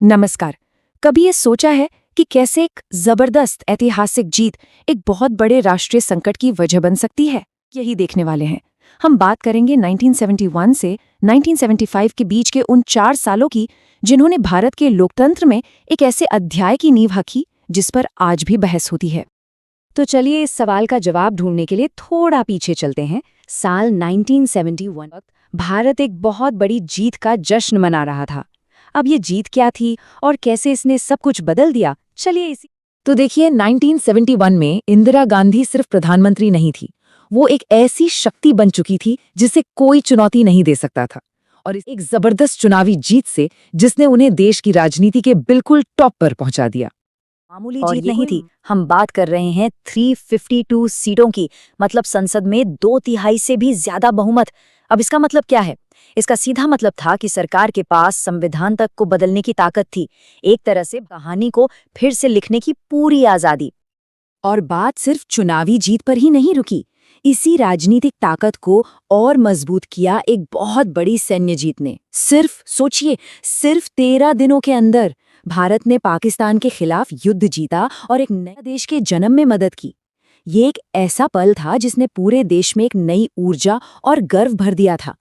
नमस्कार। कभी ये सोचा है कि कैसे एक जबरदस्त ऐतिहासिक जीत एक बहुत बड़े राष्ट्रीय संकट की वजह बन सकती है? यही देखने वाले हैं। हम बात करेंगे 1971 से 1975 के बीच के उन 4 सालों की, जिन्होंने भारत के लोकतंत्र में एक ऐसे अध्याय की नींव रखी जिस पर आज भी बहस होती है। तो चलिए इस सवाल का जवाब ढूंढने के लिए थोड़ा पीछे चलते हैं। साल 1971 वक्त भारत एक बहुत बड़ी जीत का जश्न मना रहा था। अब ये जीत क्या थी और कैसे इसने सब कुछ बदल दिया, चलिए इसी। तो देखिए, 1971 में इंदिरा गांधी सिर्फ प्रधानमंत्री नहीं थी, वो एक ऐसी शक्ति बन चुकी थी जिसे कोई चुनौती नहीं दे सकता था। और इस एक जबरदस्त चुनावी जीत से जिसने उन्हें देश की राजनीति के बिल्कुल टॉप पर पहुंचा दिया। मामूली जीत नहीं थी, हम बात कर रहे हैं 352 सीटों की, मतलब संसद में 2/3 से भी ज्यादा बहुमत। अब इसका मतलब क्या है? इसका सीधा मतलब था कि सरकार के पास संविधान तक को बदलने की ताकत थी, एक तरह से कहानी को फिर से लिखने की पूरी आजादी। और बात सिर्फ चुनावी जीत पर ही नहीं रुकी। इसी राजनीतिक ताकत को और मजबूत किया एक बहुत बड़ी सैन्य जीत ने। सिर्फ सोचिए, सिर्फ 13 दिनों के अंदर भारत ने पाकिस्तान के खिलाफ युद्ध जीता और एक नए देश के जन्म में मदद की। ये एक ऐसा पल था जिसने पूरे देश में एक नई ऊर्जा और गर्व भर दिया था।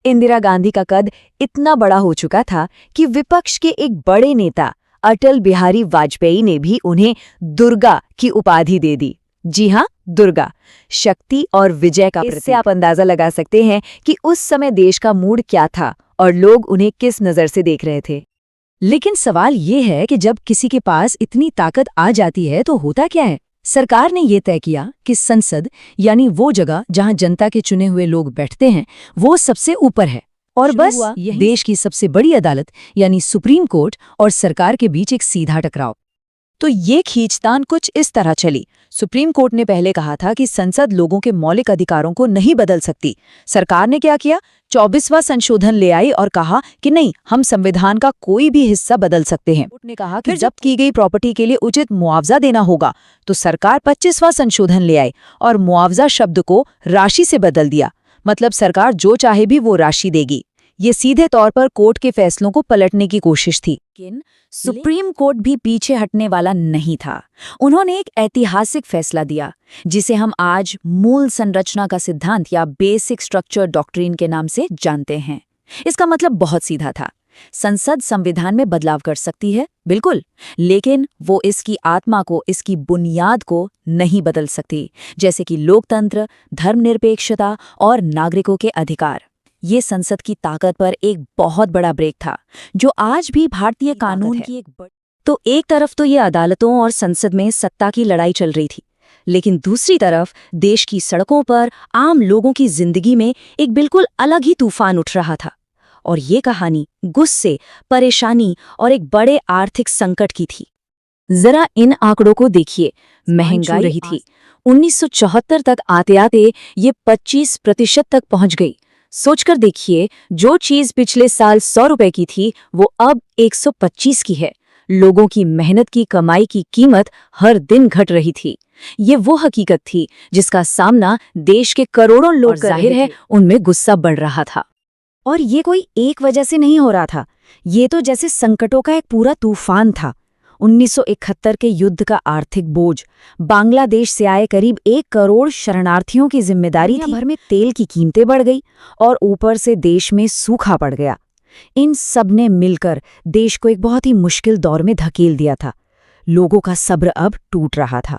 इंदिरा गांधी का कद इतना बड़ा हो चुका था कि विपक्ष के एक बड़े नेता अटल बिहारी वाजपेयी ने भी उन्हें दुर्गा की उपाधि दे दी। जी हाँ, दुर्गा, शक्ति और विजय का प्रतीक। इससे आप अंदाजा लगा सकते हैं कि उस समय देश का मूड क्या था और लोग उन्हें किस नजर से देख रहे थे। लेकिन सवाल ये है कि जब किसी के पास इतनी ताकत आ जाती है तो होता क्या है? सरकार ने ये तय किया कि संसद, यानी वो जगह जहां जनता के चुने हुए लोग बैठते हैं, वो सबसे ऊपर है। और बस देश की सबसे बड़ी अदालत यानी सुप्रीम कोर्ट और सरकार के बीच एक सीधा टकराव। तो ये खींचतान कुछ इस तरह चली। सुप्रीम कोर्ट ने पहले कहा था कि संसद लोगों के मौलिक अधिकारों को नहीं बदल सकती। सरकार ने क्या किया? 24वां संशोधन ले आई और कहा कि नहीं, हम संविधान का कोई भी हिस्सा बदल सकते हैं। कोर्ट ने कहा कि जब्त की गई प्रॉपर्टी के लिए उचित मुआवजा देना होगा, तो सरकार 25वां संशोधन ले आई और मुआवजा शब्द को राशि से बदल दिया। मतलब सरकार जो चाहे भी वो राशि देगी। ये सीधे तौर पर कोर्ट के फैसलों को पलटने की कोशिश थी। लेकिन सुप्रीम कोर्ट भी पीछे हटने वाला नहीं था। उन्होंने एक ऐतिहासिक फैसला दिया जिसे हम आज मूल संरचना का सिद्धांत या बेसिक स्ट्रक्चर डॉक्ट्रिन के नाम से जानते हैं। इसका मतलब बहुत सीधा था। संसद संविधान में बदलाव कर सकती है, बिल्कुल, लेकिन वो इसकी आत्मा को, इसकी बुनियाद को नहीं बदल सकती, जैसे कि लोकतंत्र, धर्मनिरपेक्षता और नागरिकों के अधिकार। ये संसद की ताकत पर एक बहुत बड़ा ब्रेक था, जो आज भी भारतीय कानून की तो एक तरफ तो ये अदालतों और संसद में सत्ता की लड़ाई चल रही थी, लेकिन दूसरी तरफ देश की सड़कों पर आम लोगों की जिंदगी में एक बिल्कुल अलग ही तूफान उठ रहा था। और ये कहानी गुस्से, परेशानी और एक बड़े आर्थिक संकट की थी। जरा इन आंकड़ों को देखिए। महंगाई रही थी 1974 तक आते आते ये 25% तक पहुंच गई। सोचकर देखिए, जो चीज पिछले साल 100 रुपए की थी वो अब 125 की है। लोगों की मेहनत की कमाई की कीमत हर दिन घट रही थी। ये वो हकीकत थी जिसका सामना देश के करोड़ों लोग कर रहे थे। जाहिर है उनमें गुस्सा बढ़ रहा था। और ये कोई एक वजह से नहीं हो रहा था, ये तो जैसे संकटों का एक पूरा तूफान था। 1971 के युद्ध का आर्थिक बोझ, बांग्लादेश से आए करीब 1 करोड़ शरणार्थियों की जिम्मेदारी थी, भर में तेल की कीमतें बढ़ गई और ऊपर से देश में सूखा पड़ गया। इन सब ने मिलकर देश को एक बहुत ही मुश्किल दौर में धकेल दिया था। लोगों का सब्र अब टूट रहा था।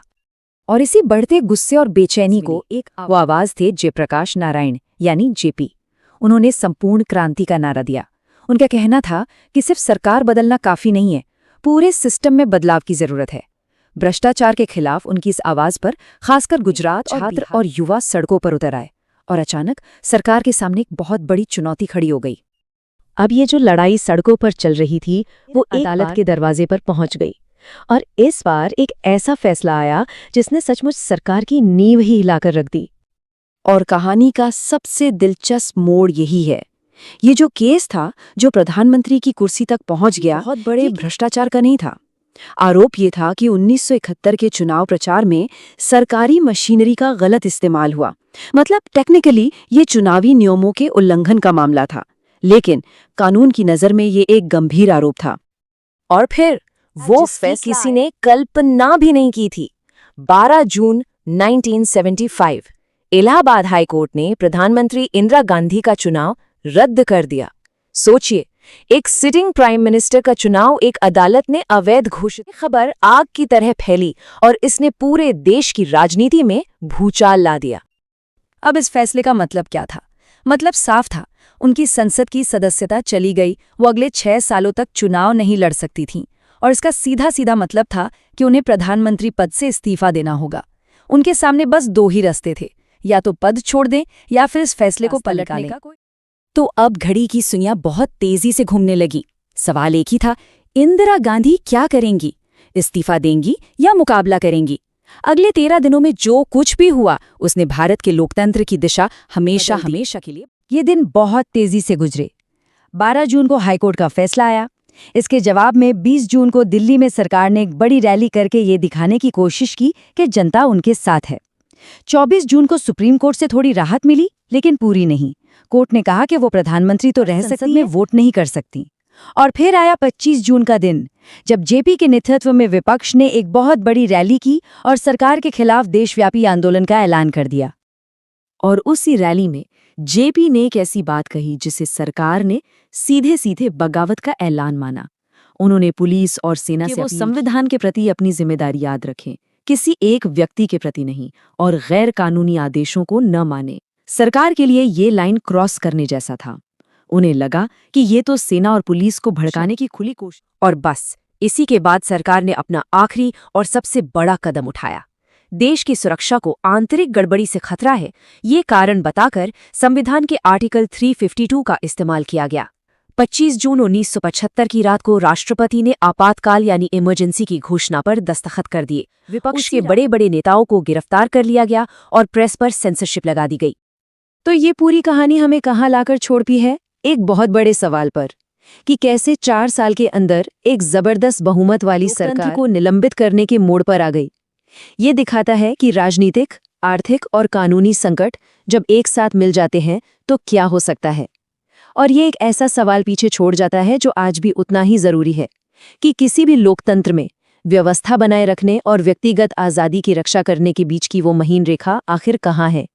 और इसी बढ़ते गुस्से और बेचैनी को एक आवाज थे जयप्रकाश नारायण यानी जेपी। उन्होंने संपूर्ण क्रांति का नारा दिया। उनका कहना था कि सिर्फ सरकार बदलना काफी नहीं है, पूरे सिस्टम में बदलाव की जरूरत है। भ्रष्टाचार के खिलाफ उनकी इस आवाज पर खासकर गुजरात छात्र और युवा सड़कों पर उतर आए और अचानक सरकार के सामने एक बहुत बड़ी चुनौती खड़ी हो गई। अब ये जो लड़ाई सड़कों पर चल रही थी वो अदालत के दरवाजे पर पहुंच गई। और इस बार एक ऐसा फैसला आया जिसने सचमुच सरकार की नींव ही हिलाकर रख दी। और कहानी का सबसे दिलचस्प मोड़ यही है, ये जो केस था जो प्रधानमंत्री की कुर्सी तक पहुंच गया, बहुत बड़े भ्रष्टाचार का नहीं था। आरोप ये था कि 1971 के चुनाव प्रचार में सरकारी मशीनरी का गलत इस्तेमाल हुआ। मतलब टेक्निकली ये चुनावी नियमों के उल्लंघन का मामला था, लेकिन कानून की नज़र में ये एक गंभीर आरोप था। और फिर वो फैसला किसी ने कल्पना भी नहीं की थी। 12 जून 1975 इलाहाबाद हाई कोर्ट ने प्रधानमंत्री इंदिरा गांधी का चुनाव रद्द कर दिया। सोचिए, एक सिटिंग प्राइम मिनिस्टर का चुनाव एक अदालत ने अवैध घोषित। खबर आग की तरह फैली और इसने पूरे देश की राजनीति में भूचाल ला दिया। अब इस फैसले का मतलब क्या था? मतलब साफ था, उनकी संसद की सदस्यता चली गई, वो अगले 6 सालों तक चुनाव नहीं लड़ सकती थीं। और इसका सीधा सीधा मतलब था कि उन्हें प्रधानमंत्री पद से इस्तीफा देना होगा। उनके सामने बस 2 ही रास्ते थे, या तो पद छोड़ दें या फिर इस फैसले को पलटने का कोई। तो अब घड़ी की सुइयां बहुत तेजी से घूमने लगी। सवाल एक ही था, इंदिरा गांधी क्या करेंगी? इस्तीफा देंगी या मुकाबला करेंगी? अगले 13 दिनों में जो कुछ भी हुआ, उसने भारत के लोकतंत्र की दिशा हमेशा के लिए। ये दिन बहुत तेजी से गुजरे। 12 जून को हाईकोर्ट का फैसला आया। इसके जवाब में 20 जून को दिल्ली में सरकार ने एक बड़ी रैली करके ये दिखाने की कोशिश की कि जनता उनके साथ है। 24 जून को सुप्रीम कोर्ट से थोड़ी राहत मिली, लेकिन पूरी नहीं। कोर्ट ने कहा कि वो प्रधानमंत्री तो रह सकती हैं, वोट नहीं कर सकती। और फिर आया 25 जून का दिन, जब जेपी के नेतृत्व में विपक्ष ने एक बहुत बड़ी रैली की और सरकार के खिलाफ देशव्यापी आंदोलन का ऐलान कर दिया। और उसी रैली में जेपी ने एक ऐसी बात कही जिसे सरकार ने सीधे सीधे बगावत का ऐलान माना। उन्होंने पुलिस और सेना से संविधान के प्रति अपनी जिम्मेदारी याद रखें, किसी एक व्यक्ति के प्रति नहीं, और गैर कानूनी आदेशों को न माने। सरकार के लिए ये लाइन क्रॉस करने जैसा था। उन्हें लगा कि ये तो सेना और पुलिस को भड़काने की खुली कोशिश। और बस इसी के बाद सरकार ने अपना आखिरी और सबसे बड़ा कदम उठाया। देश की सुरक्षा को आंतरिक गड़बड़ी से खतरा है, ये कारण बताकर संविधान के आर्टिकल 352 का इस्तेमाल किया गया। 25 जून 1975 की रात को राष्ट्रपति ने आपातकाल यानी इमरजेंसी की घोषणा पर दस्तखत कर दिए। विपक्ष के बड़े बड़े नेताओं को गिरफ्तार कर लिया गया और प्रेस पर सेंसरशिप लगा दी गई। तो ये पूरी कहानी हमें कहाँ लाकर छोड़ती है? एक बहुत बड़े सवाल पर, कि कैसे 4 साल के अंदर एक जबरदस्त बहुमत वाली सरकार को निलंबित करने के मोड़ पर आ गई। ये दिखाता है कि राजनीतिक, आर्थिक और कानूनी संकट जब एक साथ मिल जाते हैं तो क्या हो सकता है। और ये एक ऐसा सवाल पीछे छोड़ जाता है जो आज भी उतना ही जरूरी है, कि किसी भी लोकतंत्र में व्यवस्था बनाए रखने और व्यक्तिगत आज़ादी की रक्षा करने के बीच की वो महीन रेखा आखिर कहाँ है।